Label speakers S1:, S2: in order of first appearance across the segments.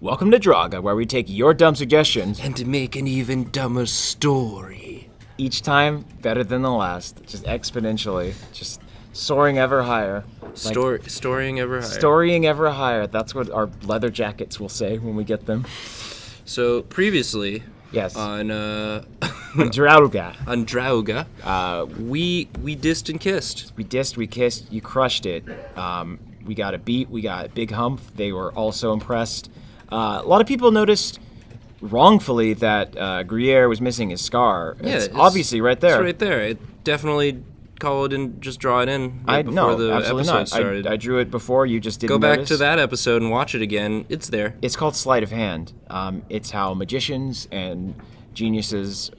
S1: Welcome to Drawga, where we take your dumb suggestions
S2: And to make an even dumber story.
S1: each time better than the last, just exponentially, just soaring ever higher.
S2: Storying ever higher.
S1: Storying ever higher. That's what our leather jackets will say when we get them.
S2: So previously,
S1: Yes.
S2: on
S1: Drauga.
S2: on Drauga, we dissed and kissed.
S1: We dissed, we kissed, you crushed it. We got a beat, we got a big hump. They were also impressed. A lot of people noticed wrongfully that Gruyere was missing his scar. It's obviously right there.
S2: It's right there. It definitely call it and just draw it in
S1: I
S2: before the
S1: absolutely
S2: episode
S1: not.
S2: started.
S1: I drew it before. You just didn't
S2: Go back
S1: notice.
S2: to that episode and watch it again. It's there.
S1: It's called sleight of hand. It's how magicians and geniuses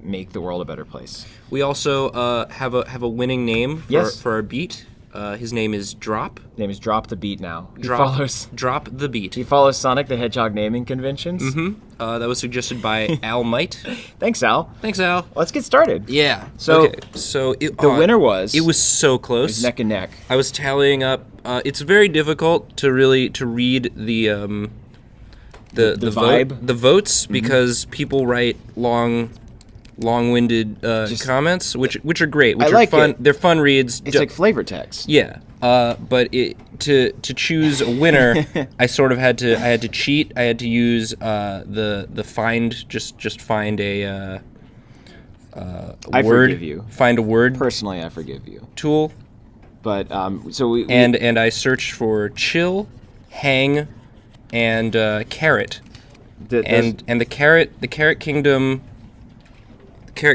S1: make the world a better place.
S2: We also have a winning name for our beat. His name is Drop.
S1: His name is Drop the Beat now.
S2: Drop the Beat.
S1: He follows Sonic the Hedgehog naming conventions.
S2: Mm-hmm. That was suggested by Al Might.
S1: Thanks, Al.
S2: Thanks, Al.
S1: Let's get started.
S2: Yeah.
S1: So,
S2: the
S1: winner was...
S2: It was so
S1: It
S2: close.
S1: was neck and neck.
S2: I was tallying up. It's very difficult to read the
S1: vibe?
S2: the votes, because people write long-winded comments, which are great, which
S1: I
S2: are
S1: like
S2: fun.
S1: it.
S2: They're fun reads.
S1: It's like flavor text.
S2: Yeah. But to choose a winner, I sort of had to cheat. I had to use the find a
S1: I
S2: word.
S1: forgive you.
S2: Find a word
S1: Personally, I forgive you.
S2: tool.
S1: But so we
S2: And I searched for chill, hang, and carrot. And the carrot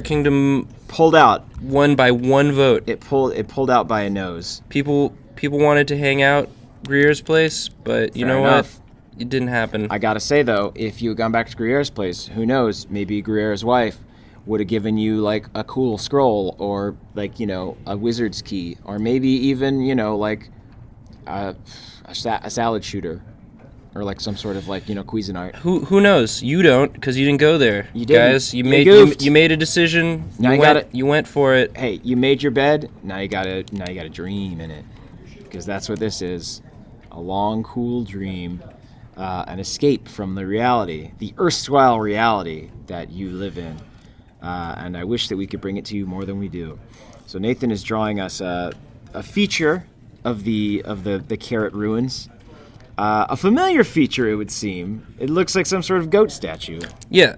S2: kingdom
S1: pulled out.
S2: won by one vote.
S1: It pulled out by a nose.
S2: People wanted to hang out Greer's place, but you
S1: Fair
S2: know
S1: enough.
S2: what? It didn't happen.
S1: I gotta say though, if you had gone back to Gruyère's place, who knows? Maybe Gruyère's wife would have given you like a cool scroll, or like a wizard's key, or maybe even like a salad shooter, or like some sort of Cuisinart.
S2: Who knows? You don't, because you didn't go there.
S1: You didn't.
S2: Guys, you
S1: goofed.
S2: made a decision.
S1: Now you gotta-
S2: You went for it.
S1: Hey, you made your bed. Now you gotta dream in it, because that's what this is. A long, cool dream. An escape from the reality, the erstwhile reality that you live in. And I wish that we could bring it to you more than we do. So Nathan is drawing us a feature of the Carrot Ruins. A familiar feature, it would seem. It looks like some sort of goat statue.
S2: Yeah.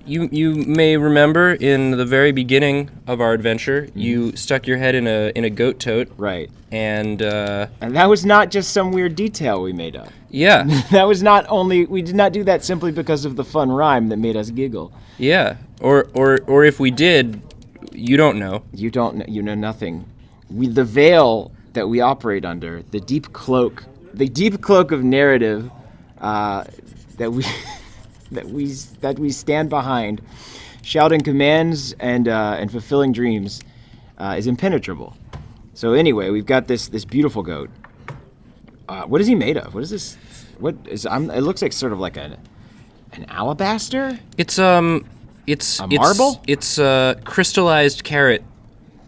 S2: You may remember in the very beginning of our adventure, you stuck your head in a goat tote.
S1: Right.
S2: And
S1: that was not just some weird detail we made up.
S2: yeah.
S1: That was not only, we did not do that simply because of the fun rhyme that made us giggle.
S2: Yeah. Or if we did, you don't know.
S1: You don't know, you know nothing. The veil that we operate under, the deep cloak of narrative that we stand behind, shouting commands and fulfilling dreams, is impenetrable. So anyway, we've got this beautiful goat. What is he made of? What is this? What is? It looks like sort of like an alabaster.
S2: It's
S1: marble?
S2: It's crystallized carrot,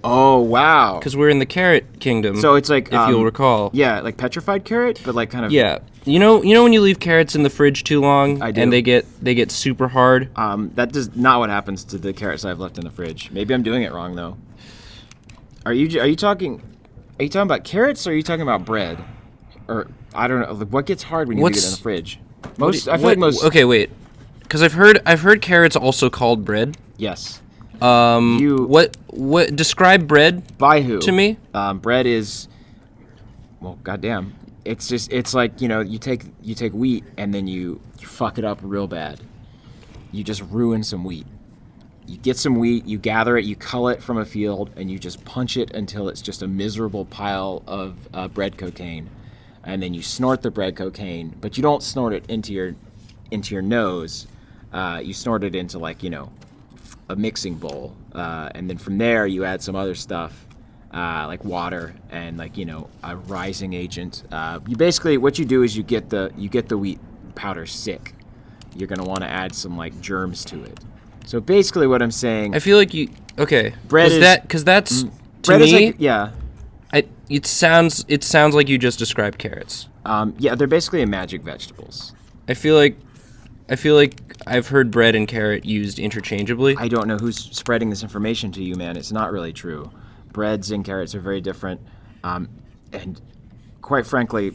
S1: Oh wow!
S2: because we're in the carrot kingdom.
S1: So it's like,
S2: if you'll recall.
S1: Yeah, like petrified carrot, but like kind of.
S2: Yeah. You know when you leave carrots in the fridge too long,
S1: I do.
S2: and they get super hard.
S1: That does not what happens to the carrots I've left in the fridge. Maybe I'm doing it wrong though. Are you talking about carrots, or are you talking about bread? Or I don't know. Like, what gets hard when you leave it in the fridge? I feel like most.
S2: Okay, wait. Because I've heard carrots also called bread.
S1: Yes.
S2: What describe bread
S1: By who?
S2: to me?
S1: Bread is. Well, goddamn. It's like you take wheat and then you fuck it up real bad. You just ruin some wheat. You get some wheat, you gather it, you cull it from a field, and you just punch it until it's just a miserable pile of bread cocaine. And then you snort the bread cocaine, but you don't snort it into your nose. You snort it into a mixing bowl, and then from there you add some other stuff, like water and a rising agent. You basically, what you do is you get the wheat powder sick. You're gonna want to add some germs to it. So basically, what I'm saying,
S2: I feel like you. Okay.
S1: Bread is-
S2: because that's to
S1: bread
S2: me.
S1: is yeah.
S2: It sounds like you just described carrots.
S1: Yeah, they're basically magic vegetables.
S2: I feel like I've heard bread and carrot used interchangeably.
S1: I don't know who's spreading this information to you, man. It's not really true. Breads and carrots are very different, and quite frankly,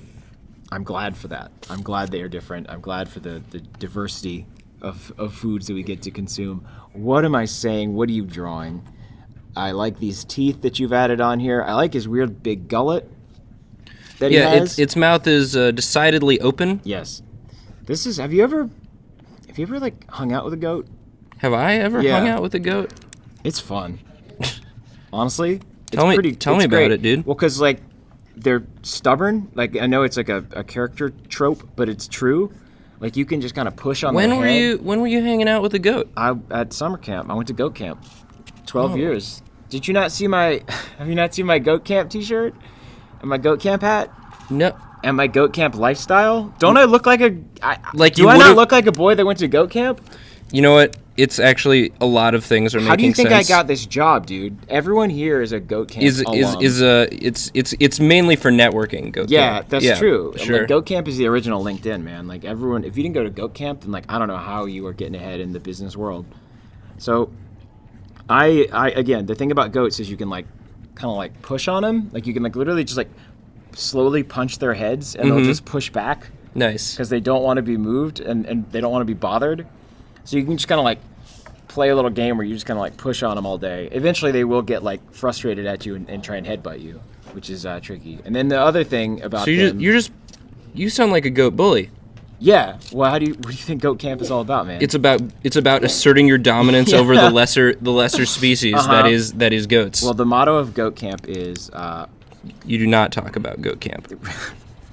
S1: I'm glad for that. I'm glad they are different. I'm glad for the diversity of foods that we get to consume. What am I saying? What are you drawing? I like these teeth that you've added on here. I like his weird big gullet that he has.
S2: Its mouth is decidedly open.
S1: Yes. This is. Have you ever like hung out with a goat?
S2: Have I ever
S1: Yeah.
S2: hung out with a goat?
S1: It's fun. Honestly,
S2: Tell me
S1: it's
S2: about
S1: great.
S2: it, dude.
S1: Well, because like they're stubborn. Like I know it's like a character trope, but it's true. Like you can just kind of push on
S2: When
S1: their
S2: were
S1: head.
S2: you hanging out with a goat?
S1: At summer camp. I went to goat camp. 12
S2: Oh.
S1: years. Did you not see my? Have you not seen my goat camp T-shirt and my goat camp hat
S2: No.
S1: and my goat camp lifestyle? Don't I look like a?
S2: Like
S1: do
S2: you
S1: I not
S2: would've-
S1: look like a boy that went to goat camp?
S2: You know what? It's actually a lot of things are
S1: How do you
S2: making
S1: think
S2: sense.
S1: I got this job, dude? Everyone here is a goat camp alum.
S2: It's mainly for networking. Goat
S1: Yeah,
S2: camp.
S1: that's true.
S2: Sure.
S1: Like, goat camp is the original LinkedIn, man. Like everyone, if you didn't go to goat camp, then like I don't know how you are getting ahead in the business world. So, I again, the thing about goats is you can like kind of like push on them. Like you can like literally just like slowly punch their heads, and they'll just push back
S2: Nice.
S1: because they don't want to be moved and they don't want to be bothered. So you can just kind of like play a little game where you just kind of like push on them all day. Eventually, they will get like frustrated at you and try and headbutt you, which is tricky. And then the other thing about
S2: So
S1: them,
S2: you sound like a goat bully.
S1: yeah. Well, what do you think goat camp is all about, man?
S2: It's about asserting your dominance over the lesser species
S1: Uh-huh.
S2: that is goats.
S1: well, the motto of goat camp is
S2: You do not talk about goat camp.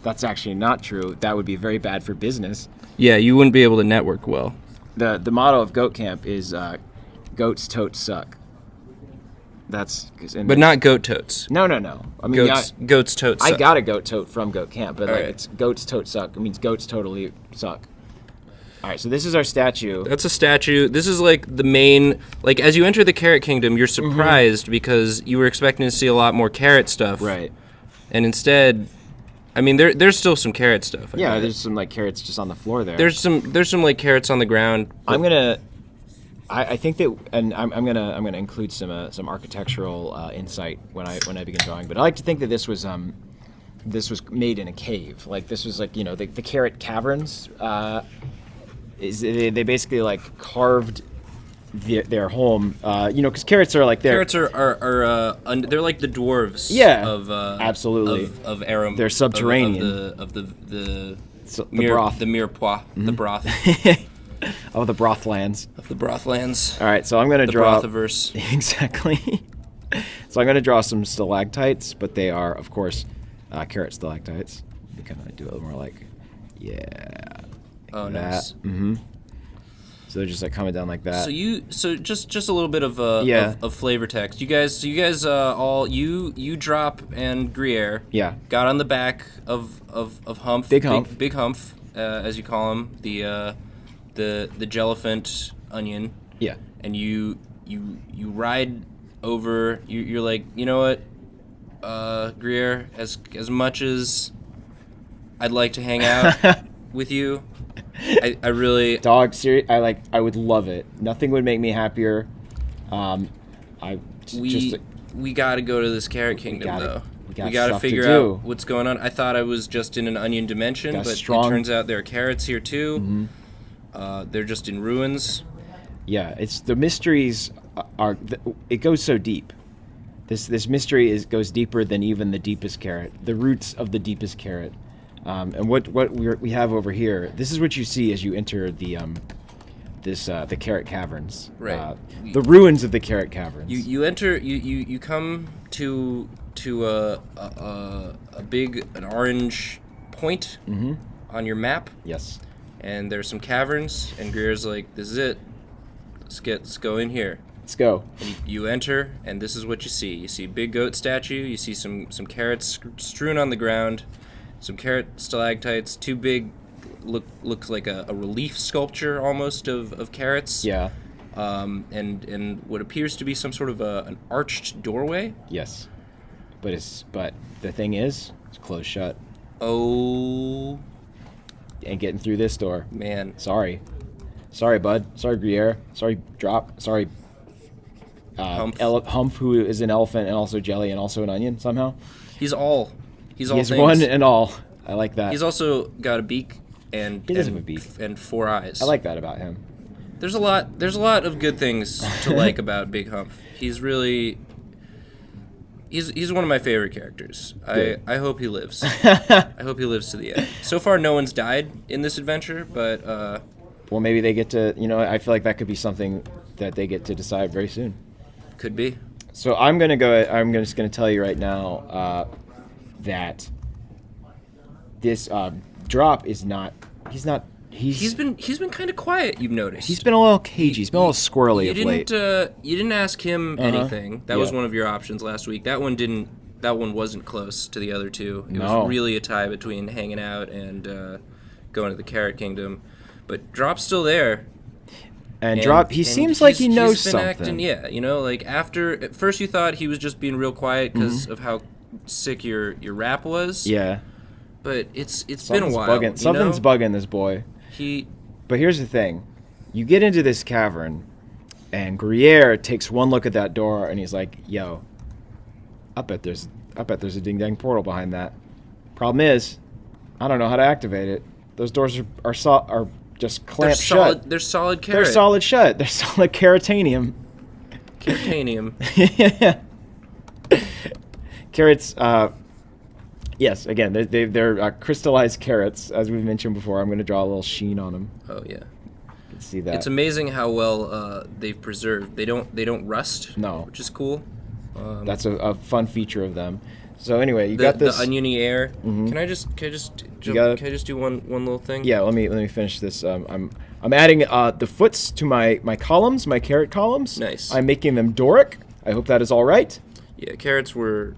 S1: that's actually not true. That would be very bad for business.
S2: Yeah, you wouldn't be able to network well.
S1: The motto of goat camp is goats totes suck. That's
S2: But not goat totes.
S1: no. I mean,
S2: Goats totes.
S1: I
S2: suck.
S1: got a goat tote from goat camp, but like
S2: Alright.
S1: it's goats totes suck. It means goats totally suck. All right, so this is our statue.
S2: That's a statue. This is like the main. Like as you enter the carrot kingdom, you're surprised because you were expecting to see a lot more carrot stuff.
S1: Right.
S2: And instead, I mean, there's still some carrot stuff. I
S1: Yeah,
S2: bet.
S1: there's some like carrots just on the floor there.
S2: There's some like carrots on the ground.
S1: I think that, and I'm gonna include some architectural insight when I begin drawing. But I like to think that this was made in a cave. Like this was like the carrot caverns. They basically like carved their home. Because carrots are like
S2: Carrots are they're like the dwarves.
S1: Yeah,
S2: Of
S1: absolutely.
S2: of Aram.
S1: They're subterranean.
S2: Of the
S1: the
S2: broth.
S1: broth.
S2: The mirepoix. The broth
S1: of the brothlands.
S2: of the brothlands.
S1: All right, so I'm gonna
S2: The
S1: draw
S2: brothiverse.
S1: exactly. So I'm gonna draw some stalactites, but they are of course carrot stalactites. We kind of do a little more like,
S2: Oh,
S1: that.
S2: nice.
S1: Mm-hmm. So they're just like coming down like that.
S2: So just a little bit of
S1: Yeah.
S2: of flavor text. You guys all you Drop and Gruyere
S1: Yeah.
S2: got on the back of Humph.
S1: Big Humph.
S2: Big Humph, as you call him, the Jelliphant onion,
S1: Yeah.
S2: and you ride over. You're like, you know what, Gruyere, as much as I'd like to hang out with you, I really
S1: Dog, I would love it. Nothing would make me happier.
S2: We got to go to this carrot kingdom
S1: got it.
S2: though.
S1: We got
S2: got to
S1: stuff to
S2: figure
S1: do.
S2: out what's going on. I thought I was just in an onion dimension,
S1: Got
S2: but
S1: strong-
S2: it turns out there are carrots here too.
S1: Mm-hmm.
S2: They're just in ruins.
S1: Yeah, it's the mysteries it goes so deep. This mystery goes deeper than even the deepest carrot. The roots of the deepest carrot. And what we have over here, this is what you see as you enter the the carrot caverns.
S2: Right.
S1: The ruins of the carrot caverns.
S2: You enter. You come to an orange point on your map,
S1: Yes.
S2: and there's some caverns. And Greer's like, "This is it. Let's go in here."
S1: Let's go.
S2: And you enter, and this is what you see. You see a big goat statue. You see some carrots strewn on the ground. Some carrot stalactites. Two big, looks like a relief sculpture almost of carrots.
S1: Yeah.
S2: And what appears to be some sort of an arched doorway.
S1: Yes. But the thing is, it's closed shut.
S2: Oh.
S1: ain't getting through this door.
S2: Man.
S1: Sorry, bud. Sorry, Gruyere. Sorry, Drop. Sorry, Humph, who is an elephant and also jelly and also an onion somehow.
S2: He's all
S1: He's
S2: things.
S1: one and all. I like that.
S2: He's also got a beak and
S1: He does have a beak.
S2: and 4 eyes.
S1: I like that about him.
S2: There's a lot of good things to like about Big Humph. He's really he's one of my favorite characters. I hope he lives. I hope he lives to the end. So far no one's died in this adventure, but
S1: Well, maybe they get to, I feel like that could be something that they get to decide very soon.
S2: could be.
S1: So I'm just gonna tell you right now that this Drop is not. He's
S2: been kind of quiet. You've noticed.
S1: He's been a little cagey. He's been a little squirrely of late.
S2: You didn't ask him anything. That was
S1: Yeah.
S2: one of your options last week. That one wasn't close to the other two. It
S1: No.
S2: was really a tie between hanging out and going to the Carrot Kingdom. But Drop's still there.
S1: And Drop, he seems like he knows
S2: he's been
S1: something.
S2: Acting, like at first you thought he was just being real quiet because of how sick your rap was.
S1: Yeah.
S2: But it's been a while.
S1: Something's bugging this boy. But here's the thing. You get into this cavern, and Gruyere takes one look at that door, and he's like, yo, I bet there's a ding-dang portal behind that. Problem is, I don't know how to activate it. Those doors are just clamped shut.
S2: They're solid carrot.
S1: They're solid shut. They're solid keratanium.
S2: Keratanium.
S1: Carrots, yes, again, they're crystallized carrots, as we've mentioned before. I'm going to draw a little sheen on them.
S2: Oh yeah.
S1: You can see that.
S2: It's amazing how well they've preserved. They don't rust.
S1: No.
S2: Which is cool.
S1: That's a fun feature of them. So anyway, you got this.
S2: The oniony air.
S1: Mhm.
S2: Can I just do one little thing?
S1: Yeah, let me finish this. I'm adding the foots to my columns, my carrot columns.
S2: Nice.
S1: I'm making them Doric. I hope that is all right.
S2: Yeah, carrots were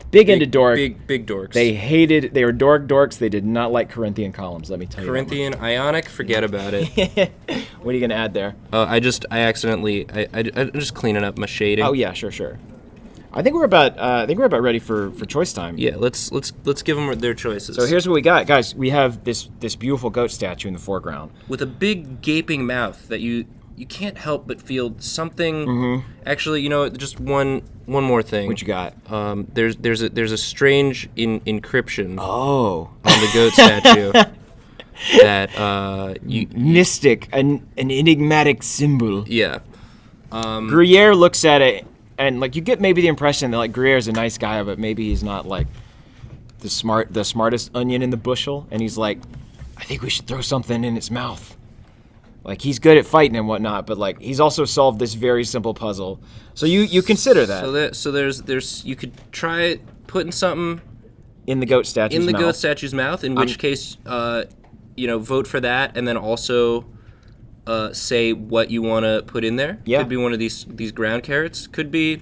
S1: Big into Doric.
S2: Big dorks.
S1: They were Doric dorks. They did not like Corinthian columns, let me tell you.
S2: Corinthian, Ionic, forget about it.
S1: What are you gonna add there?
S2: I accidentally I'm just cleaning up my shading.
S1: Oh yeah, sure. I think we're about ready for choice time.
S2: Yeah, let's give them their choices.
S1: So here's what we got, guys. We have this beautiful goat statue in the foreground
S2: with a big gaping mouth that you can't help but feel something. Actually, just one more thing.
S1: What you got?
S2: There's a strange encryption
S1: Oh,
S2: on the goat statue that
S1: mystic, an enigmatic symbol.
S2: Yeah.
S1: Gruyere looks at it, and like you get maybe the impression that like Gruyere's a nice guy, but maybe he's not like the smartest onion in the bushel. And he's like, I think we should throw something in its mouth. Like he's good at fighting and whatnot, but like he's also solved this very simple puzzle. So you consider that.
S2: So there's you could try putting something
S1: in the goat statue's mouth.
S2: goat statue's mouth. In which case, vote for that, and then also say what you want to put in there.
S1: Yeah.
S2: Could be one of these ground carrots. Could be,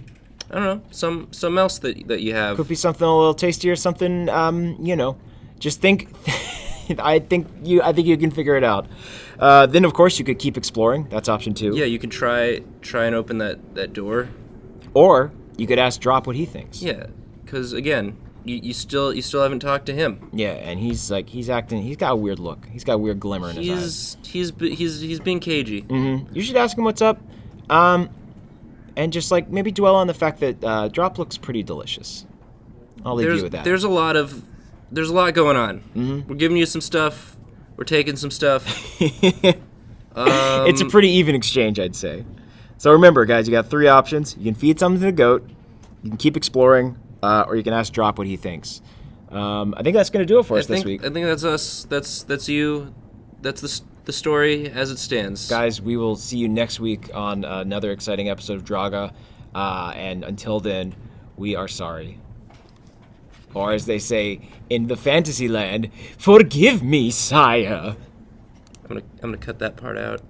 S2: I don't know, something else that you have.
S1: Could be something a little tastier, something just think. I think you can figure it out. Then of course you could keep exploring. That's option 2.
S2: Yeah, you could try and open that door.
S1: Or you could ask Drop what he thinks.
S2: Yeah, because again, you still haven't talked to him.
S1: Yeah, and he's acting. He's got a weird look. He's got a weird glimmer in his eyes.
S2: He's being cagey.
S1: Mm-hmm. You should ask him what's up, and just like maybe dwell on the fact that Drop looks pretty delicious. I'll leave you with that.
S2: There's a lot going on.
S1: Mm-hmm.
S2: We're giving you some stuff. We're taking some stuff.
S1: It's a pretty even exchange, I'd say. So remember, guys, you got 3 options. You can feed something to the goat, you can keep exploring, or you can ask Drop what he thinks. I think that's going to do it for us this week.
S2: I think that's us. That's you. That's the story as it stands.
S1: Guys, we will see you next week on another exciting episode of Drawga. And until then, we are sorry. Or as they say in the fantasy land, forgive me, sire.
S2: I'm gonna cut that part out.